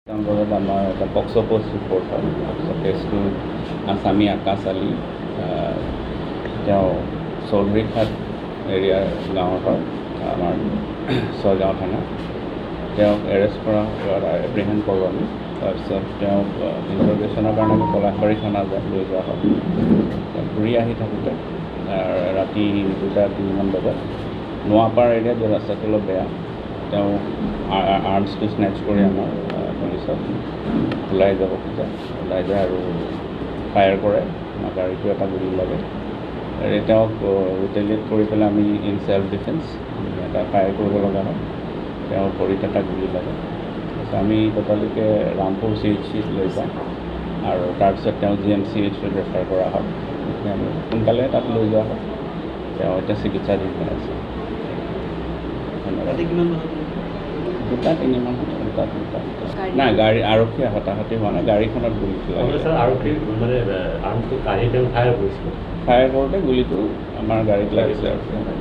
বজাত আমাৰ এটা পক্সো পোষ্ট ৰিপৰ্ট হয়। পক্সো কেছটো আছামী আকাশ আলী, তেওঁ চৌধুৰীঘাট এৰিয়াৰ গাঁৱৰ হয়, আমাৰ ছয়গাঁও থানা। তেওঁক এৰেষ্ট কৰা এপ্ৰিহেণ্ড কৰোঁ আমি। তাৰপিছত তেওঁক ইণ্টাৰগেশ্যনৰ কাৰণে আমি পলাশবাৰী থানা লৈ যোৱা হয়। ঘূৰি আহি থাকোঁতে ৰাতি 2:03 বজাত নোৱাপাৰ এৰিয়াত য'ত ৰাস্তাটো অলপ বেয়া, তেওঁ আৰ্মছটো স্নেচ কৰি আমাৰ পুলিচত ওলাই যাব খোজে, ওলাই যায় আৰু ফায়াৰ কৰে। আমাৰ গাড়ীটো এটা গুলি লাগে। তেওঁক ৰিটেলিয়েট কৰি পেলাই আমি ইন ছেল্ফ ডিফেন্স এটা ফায়াৰ কৰিব লগা হয়। তেওঁৰ ভৰিত এটা গুলি লাগে। তাৰপিছত আমি ততালিকে ৰামপুৰ CHCত লৈ যাওঁ আৰু তাৰপিছত তেওঁ GMCHত ৰেফাৰ কৰা হয়। আমি সোনকালে তাত লৈ যোৱা হয়। তেওঁ এতিয়া চিকিৎসাধীন হৈ আছে। ধন্যবাদ। 2:03 নাই, গাড়ী আৰক্ষী হতাহতি হোৱা নাই, গাড়ীখনত গুলি ফায়াৰ কৰোঁতে গুলিটো আমাৰ গাড়ীত লাগিছে আৰু